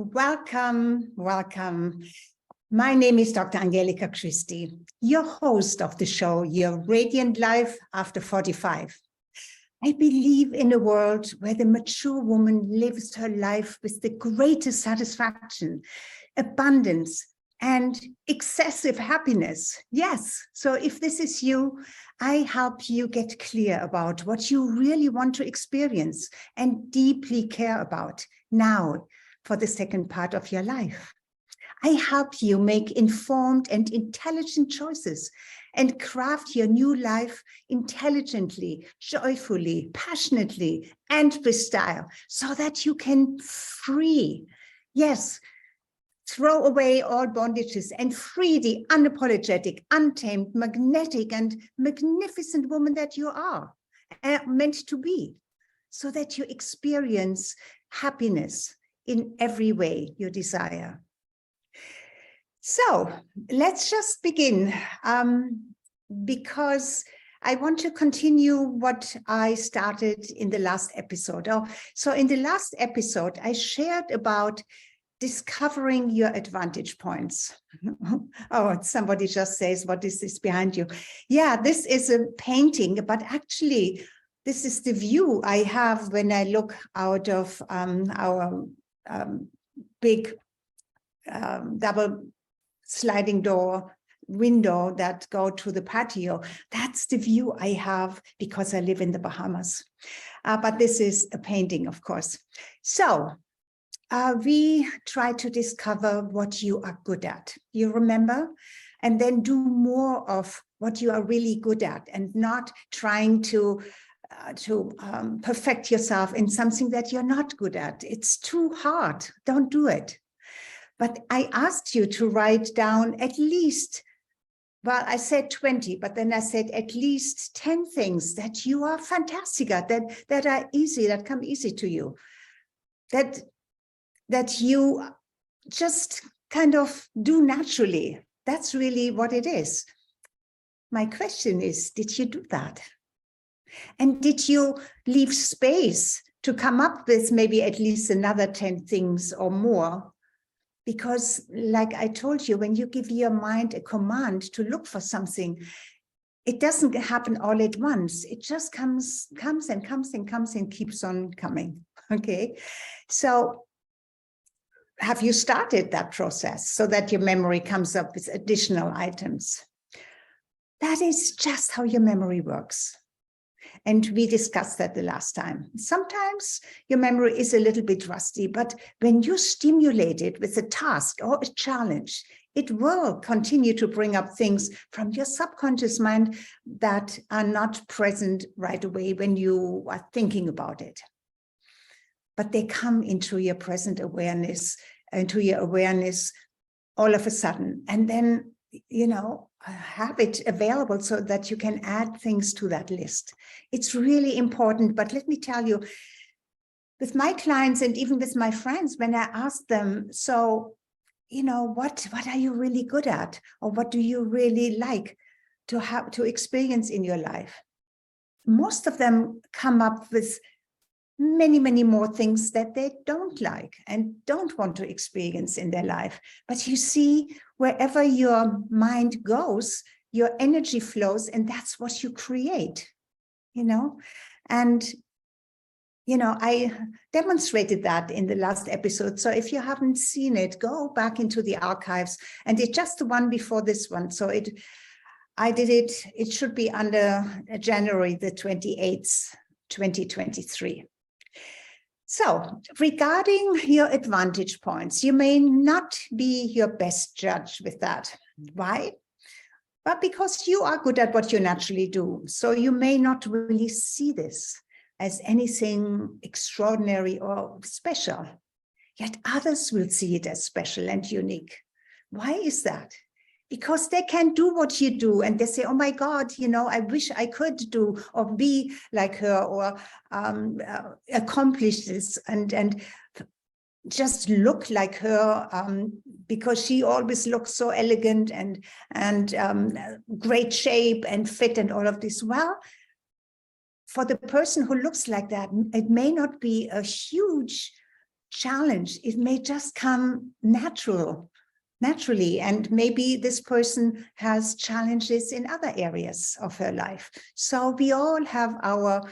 Welcome, welcome. My name is Dr. Angelika Christie, your host of the show, Your Radiant Life After 45. I believe in a world where the mature woman lives her life with the greatest satisfaction, abundance, and excessive happiness. Yes, so if this is you, I help you get clear about what you really want to experience and deeply care about now for the second part of your life. I help you make informed and intelligent choices and craft your new life intelligently, joyfully, passionately, and with style, so that you can throw away all bondages and free the unapologetic, untamed, magnetic, and magnificent woman that you are meant to be, so that you experience happiness in every way you desire. So let's just begin, because I want to continue what I started in the last episode. So in the last episode, I shared about discovering your advantage points. Oh, somebody just says, what is this behind you? Yeah, this is a painting, but actually, this is the view I have when I look out of our big double sliding door window that go to the patio. That's the view I have because I live in the Bahamas. But this is a painting, of course. So we try to discover what you are good at. You remember? And then do more of what you are really good at and not trying to perfect yourself in something that you're not good at. It's too hard. Don't do it. But I asked you to write down at least, well, I said 20, but then I said at least 10 things that you are fantastic at, that are easy, that come easy to you, that you just kind of do naturally. That's really what it is. My question is, did you do that? And did you leave space to come up with maybe at least another 10 things or more? Because like I told you, when you give your mind a command to look for something, it doesn't happen all at once. It just comes and keeps on coming. Okay. So have you started that process so that your memory comes up with additional items? That is just how your memory works. And we discussed that the last time. Sometimes your memory is a little bit rusty, but when you stimulate it with a task or a challenge, it will continue to bring up things from your subconscious mind that are not present right away when you are thinking about it. But they come into your present awareness, into your awareness all of a sudden. And then, have it available so that you can add things to that list. It's really important. But let me tell you, with my clients and even with my friends, when I ask them, so, what are you really good at? Or what do you really like to experience in your life? Most of them come up with many, many more things that they don't like and don't want to experience in their life. But you see, wherever your mind goes, your energy flows, and that's what you create, And, I demonstrated that in the last episode. So if you haven't seen it, go back into the archives. And it's just the one before this one. So I did it, it should be under January the 28th, 2023. So regarding your advantage points, you may not be your best judge with that. Why? But because you are good at what you naturally do. So you may not really see this as anything extraordinary or special. Yet others will see it as special and unique. Why is that? Because they can do what you do and they say, oh my God, I wish I could do or be like her or accomplish this and just look like her because she always looks so elegant and great shape and fit and all of this. Well, for the person who looks like that, it may not be a huge challenge, it may just come naturally, and maybe this person has challenges in other areas of her life. So we all have our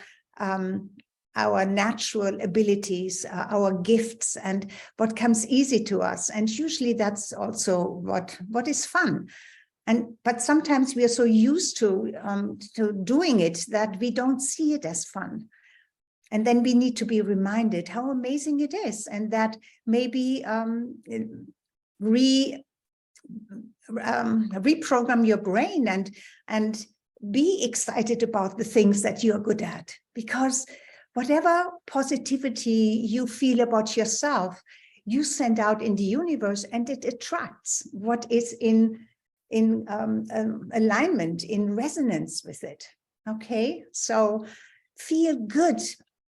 natural abilities, our gifts, and what comes easy to us. And usually that's also what is fun. But sometimes we are so used to doing it that we don't see it as fun. And then we need to be reminded how amazing it is, and that maybe reprogram your brain and be excited about the things that you're good at, because whatever positivity you feel about yourself, you send out in the universe, and it attracts what is in alignment, in resonance with it. Okay, so feel good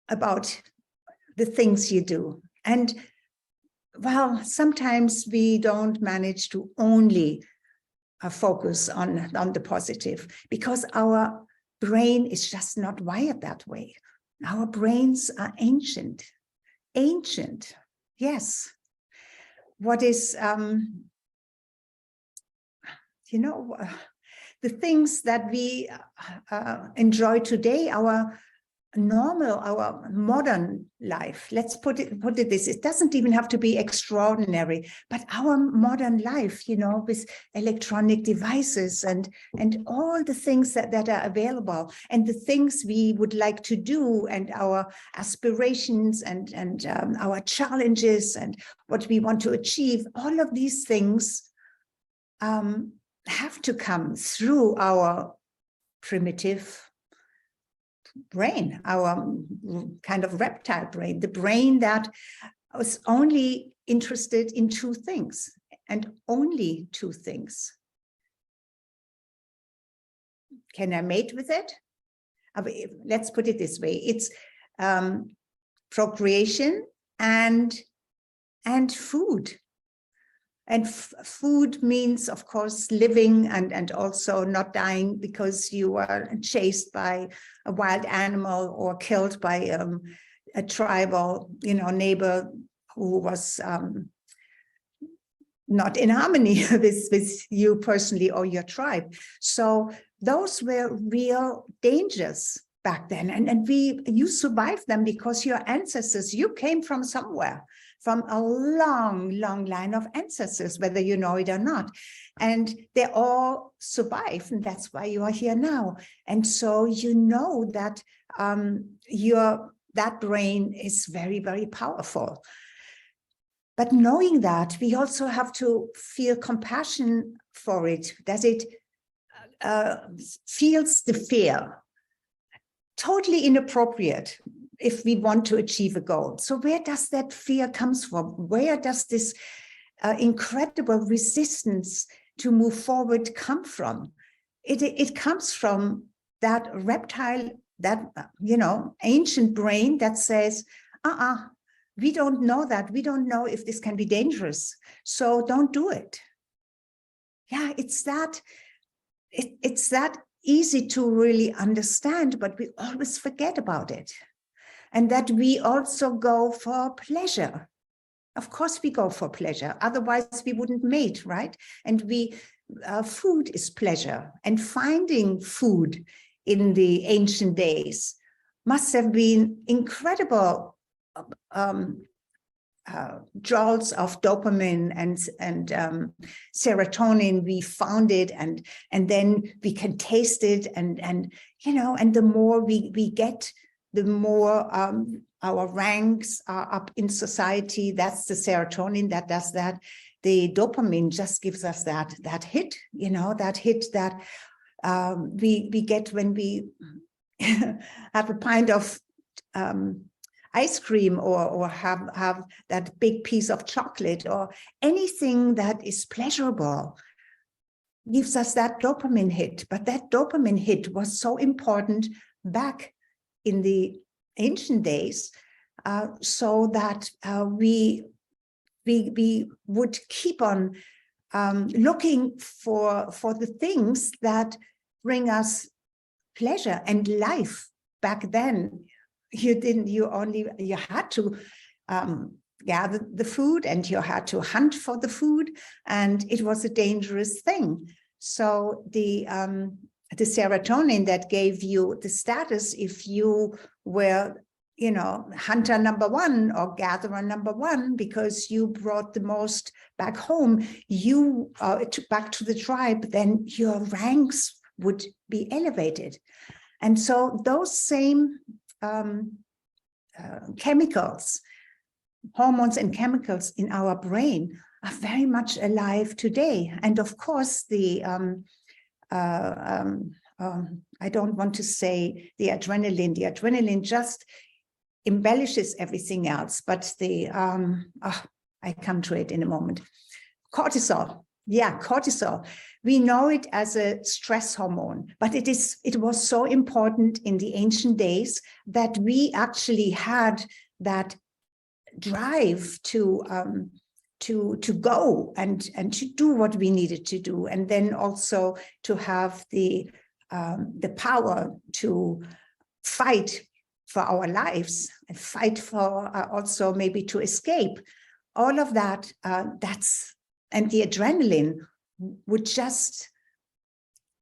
about the things you do. And well, sometimes we don't manage to only focus on the positive, because our brain is just not wired that way. Our brains are ancient, yes. What is, the things that we enjoy today, our modern life, let's put it this, it doesn't even have to be extraordinary, but our modern life, with electronic devices and all the things that are available, and the things we would like to do, and our aspirations and our challenges and what we want to achieve, all of these things have to come through our primitive brain, our kind of reptile brain, the brain that was only interested in two things, and only two things. Can I mate with it? Let's put it this way. It's procreation and food. And food means, of course, living and also not dying because you are chased by a wild animal or killed by a tribal, neighbor who was not in harmony with you personally or your tribe. So those were real dangers back then. And you survived them because your ancestors, you came from somewhere, from a long line of ancestors, whether you know it or not. And they all survived, and that's why you are here now. And so you know that that brain is very, very powerful. But knowing that, we also have to feel compassion for it, that it feels the fear. Totally inappropriate if we want to achieve a goal. So where does that fear comes from? Where does this incredible resistance to move forward come from? It comes from that reptile, that ancient brain that says, we don't know that. We don't know if this can be dangerous. So don't do it. Yeah, it's that easy to really understand, but we always forget about it. And that we also go for pleasure. Of course we go for pleasure, otherwise we wouldn't mate, right? And food is pleasure. And finding food in the ancient days must have been incredible jolts of dopamine and serotonin. We found it, and then we can taste it, and the more we get, the more our ranks are up in society. That's the serotonin that does that. The dopamine just gives us that hit, that hit that we get when we have a pint of ice cream or have that big piece of chocolate, or anything that is pleasurable gives us that dopamine hit. But that dopamine hit was so important back in the ancient days, so that we would keep on looking for the things that bring us pleasure and life. Back then, you had to gather the food, and you had to hunt for the food, and it was a dangerous thing. So the serotonin that gave you the status, if you were, you know, hunter number one or gatherer number one, because you brought the most back home, you back to the tribe, then your ranks would be elevated. And so those same chemicals, hormones and chemicals in our brain are very much alive today. And of course, the I don't want to say the adrenaline just embellishes everything else, but the I come to it in a moment. Cortisol. Yeah, cortisol. We know it as a stress hormone, but it was so important in the ancient days that we actually had that drive to go and to do what we needed to do, and then also to have the power to fight for our lives and fight for also maybe to escape. All of that, and the adrenaline would just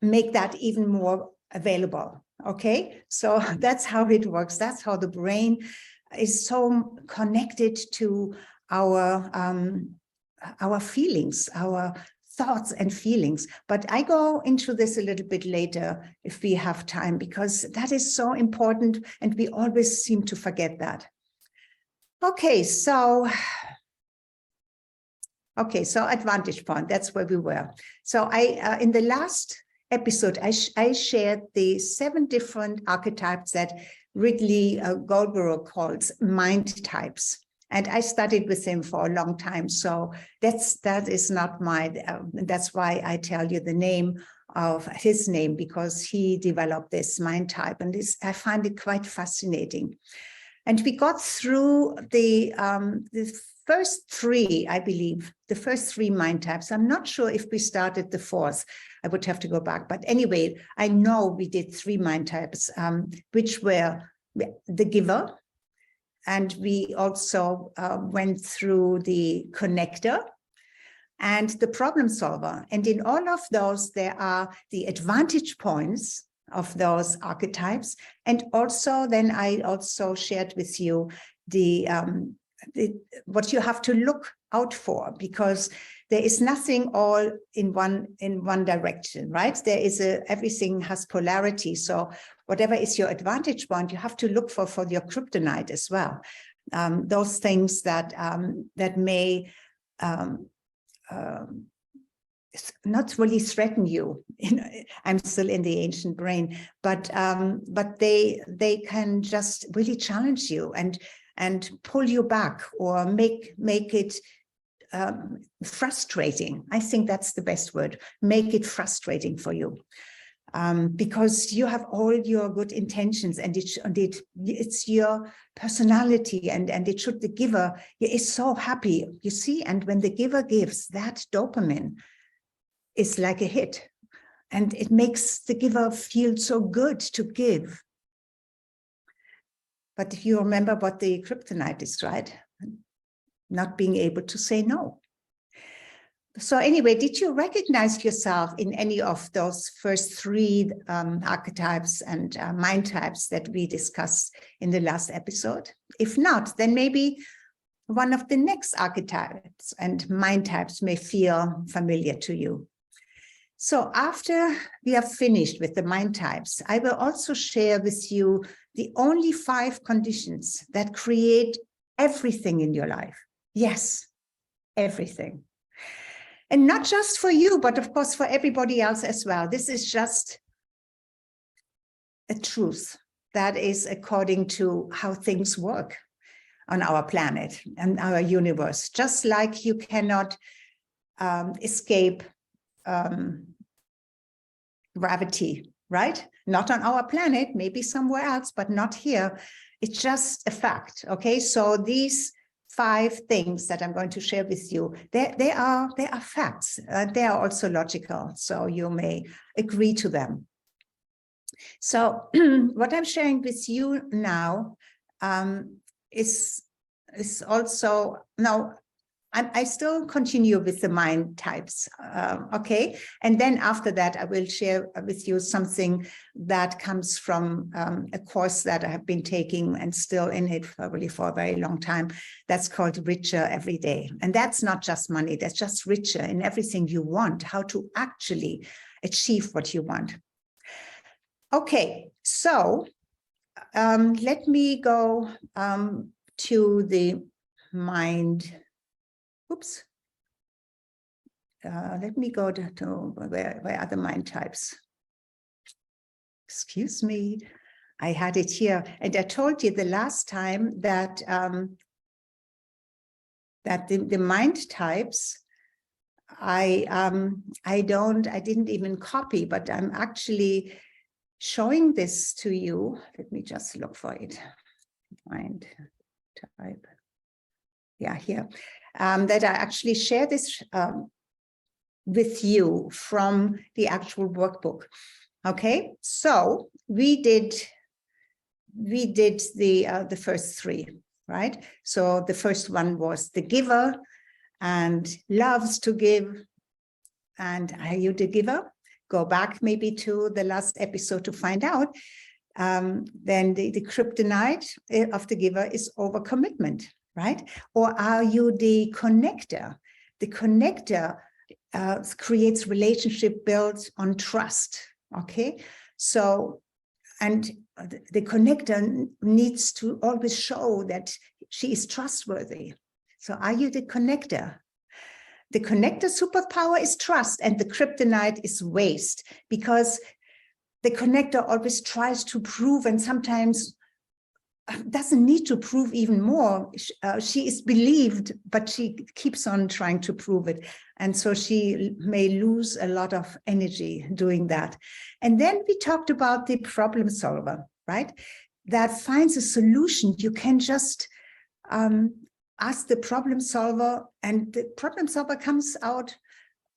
make that even more available. Okay, so that's how it works. That's how the brain is so connected to our feelings, our thoughts and feelings. But I go into this a little bit later if we have time, because that is so important and we always seem to forget that. Okay, so advantage point, that's where we were. So I in the last episode, I shared the 7 different archetypes that Ridley Goldberg calls mind types. And I studied with him for a long time. So that is not my, that's why I tell you the name of his name, because he developed this mind type. And I find it quite fascinating. And we got through the first 3, I believe, the first 3 mind types. I'm not sure if we started the 4th. I would have to go back. But anyway, I know we did 3 mind types, which were the giver. And we also went through the connector and the problem solver. And in all of those, there are the advantage points of those archetypes. And also, then I also shared with you what you have to look out for, because there is nothing all in one direction, right? There is everything has polarity. So whatever is your advantage point, you have to look for your kryptonite as well. Those things that may not really threaten you. I'm still in the ancient brain, but they can just really challenge you and pull you back or make it frustrating. I think that's the best word. Make it frustrating for you, because you have all your good intentions, and it's your personality, and it should, the giver is so happy, you see. And when the giver gives, that dopamine is like a hit, and it makes the giver feel so good to give. But if you remember what the kryptonite is, right? Not being able to say no. So anyway, did you recognize yourself in any of those first 3 archetypes and mind types that we discussed in the last episode? If not, then maybe one of the next archetypes and mind types may feel familiar to you. So after we have finished with the mind types, I will also share with you the only 5 conditions that create everything in your life. Yes, everything. And not just for you, but of course for everybody else as well. This is just a truth that is according to how things work on our planet and our universe. Just like you cannot escape gravity, right? Not on our planet, maybe somewhere else, but not here. It's just a fact, okay? So these 5 things that I'm going to share with you, they are facts. They are also logical, so you may agree to them. So what I'm sharing with you now is is also, now I still continue with the mind types, okay? And then after that, I will share with you something that comes from a course that I have been taking and still in it probably for a very long time. That's called Richer Every Day. And that's not just money, that's just richer in everything you want, how to actually achieve what you want. Okay, so let me go to the mind. Oops. Let me go to where are the mind types? Excuse me, I had it here. And I told you the last time that that the mind types, I didn't even copy, but I'm actually showing this to you. Let me just look for it. Mind type. Yeah, here. That I actually share this with you from the actual workbook. Okay, so we did the first three, right? So the first one was the giver and loves to give. And are you the giver? Go back maybe to the last episode to find out. Then the kryptonite of the giver is overcommitment, right? Or are you the connector? The connector creates relationship built on trust, okay? So, and the connector needs to always show that she is trustworthy. So are you the connector? The connector superpower is trust, and the kryptonite is waste, because the connector always tries to prove, and sometimes doesn't need to prove even more. She is believed, but she keeps on trying to prove it. And so she may lose a lot of energy doing that. And then we talked about the problem solver, right? That finds a solution. You can just ask the problem solver, and the problem solver comes out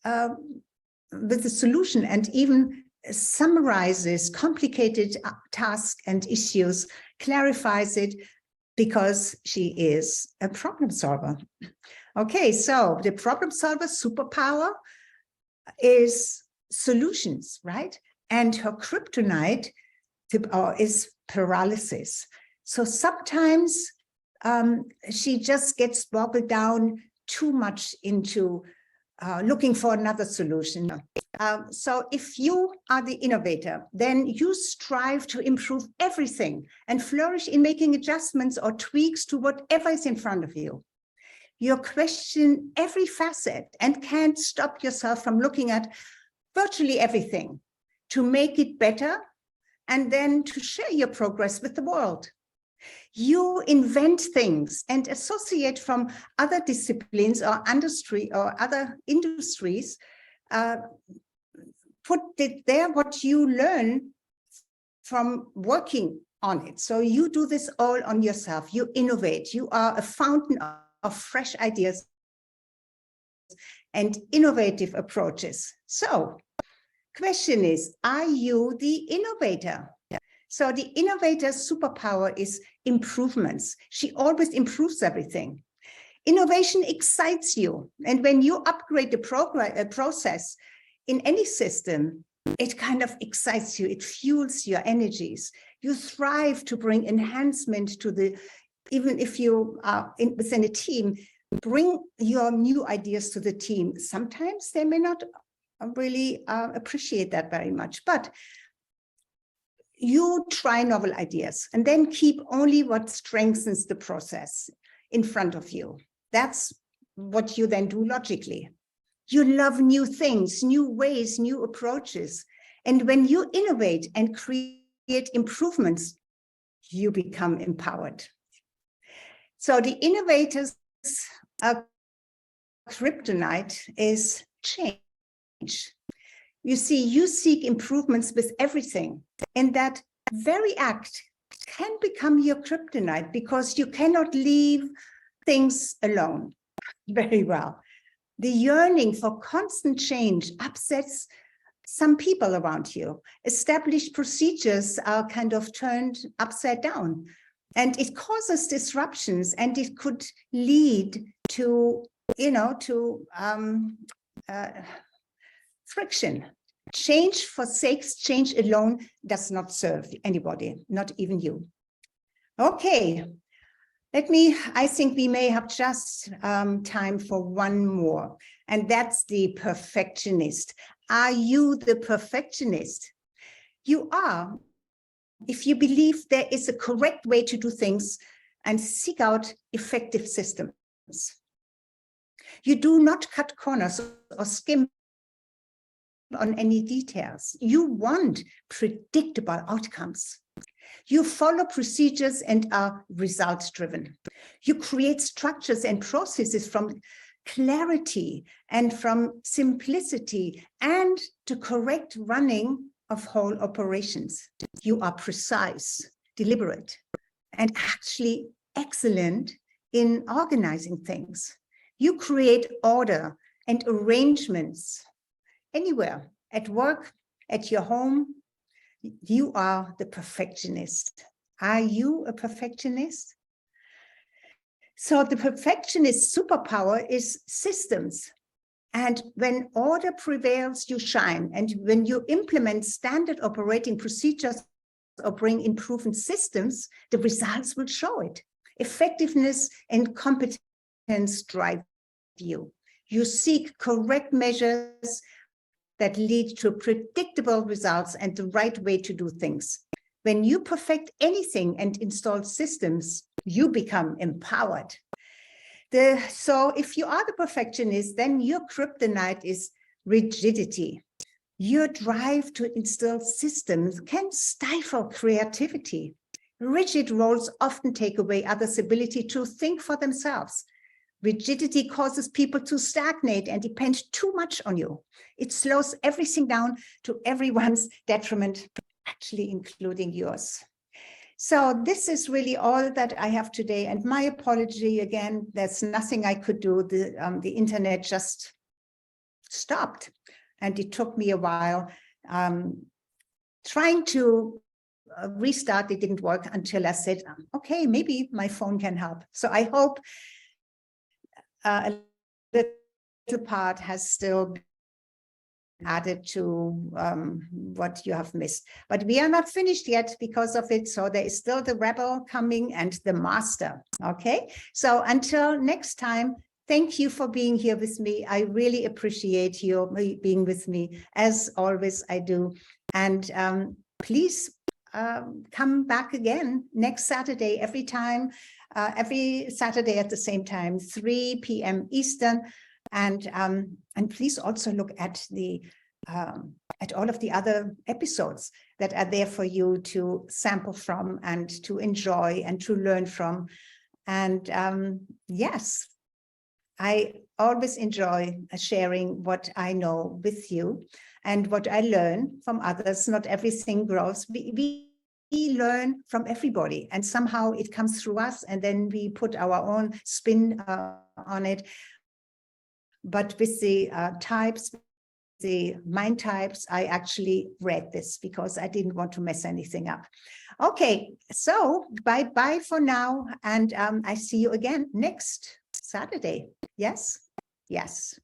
with a solution and even summarizes complicated tasks and issues, clarifies it, because she is a problem solver. Okay, so the problem solver superpower is solutions, right? And her kryptonite is paralysis. So sometimes she just gets boggled down too much into looking for another solution. So if you are the innovator, then you strive to improve everything and flourish in making adjustments or tweaks to whatever is in front of you. You question every facet and can't stop yourself from looking at virtually everything to make it better and then to share your progress with the world. You invent things and associate from other disciplines or industry or other industries, put it there what you learn from working on it. So you do this all on yourself. You innovate. You are a fountain of fresh ideas and innovative approaches. So question is, are you the innovator? So the innovator's superpower is improvements. She always improves everything. Innovation excites you. And when you upgrade the process in any system, it kind of excites you. It fuels your energies. You thrive to bring enhancement to the, even if you are within a team, bring your new ideas to the team. Sometimes they may not really appreciate that very much, but you try novel ideas and then keep only what strengthens the process in front of you. That's what you then do logically. You love new things, new ways, new approaches. And when you innovate and create improvements, you become empowered. So the innovator's kryptonite is change. You see, you seek improvements with everything. And that very act can become your kryptonite because you cannot leave things alone. Very well. The yearning for constant change upsets some people around you. Established procedures are kind of turned upside down. And it causes disruptions, and it could lead to, friction. Change for sake's change alone does not serve anybody, not even you. Okay, I think we may have just time for one more, and that's the perfectionist. Are you the perfectionist? You are, if you believe there is a correct way to do things and seek out effective systems. You do not cut corners or skim on any details. You want predictable outcomes. You follow procedures and are results-driven. You create structures and processes from clarity and from simplicity and the correct running of whole operations. You are precise, deliberate, and actually excellent in organizing things. You create order and arrangements anywhere, at work, at your home. You are the perfectionist. Are you a perfectionist? So the perfectionist superpower is systems. And when order prevails, you shine. And when you implement standard operating procedures or bring in proven systems, the results will show it. Effectiveness and competence drive you. You seek correct measures that lead to predictable results and the right way to do things. When you perfect anything and install systems, you become empowered. So if you are the perfectionist, then your kryptonite is rigidity. Your drive to instill systems can stifle creativity. Rigid roles often take away others' ability to think for themselves. Rigidity causes people to stagnate and depend too much on you. It slows everything down to everyone's detriment, actually including yours. So this is really all that I have today. And my apology again, there's nothing I could do. The internet just stopped. And it took me a while. Trying to restart, it didn't work until I said, okay, maybe my phone can help. So I hope a little part has still been added to what you have missed. But we are not finished yet because of it. So there is still the rebel coming and the master. Okay, so until next time, thank you for being here with me. I really appreciate you being with me. As always, I do. And please come back again next Saturday, every Saturday at the same time, 3 p.m. Eastern. And please also look at all of the other episodes that are there for you to sample from and to enjoy and to learn from. And yes, I always enjoy sharing what I know with you and what I learn from others. Not everything grows. We learn from everybody, and somehow it comes through us, and then we put our own spin on it. But with the the mind types, I actually read this because I didn't want to mess anything up. Okay, so bye for now, and I see you again next Saturday. Yes? Yes.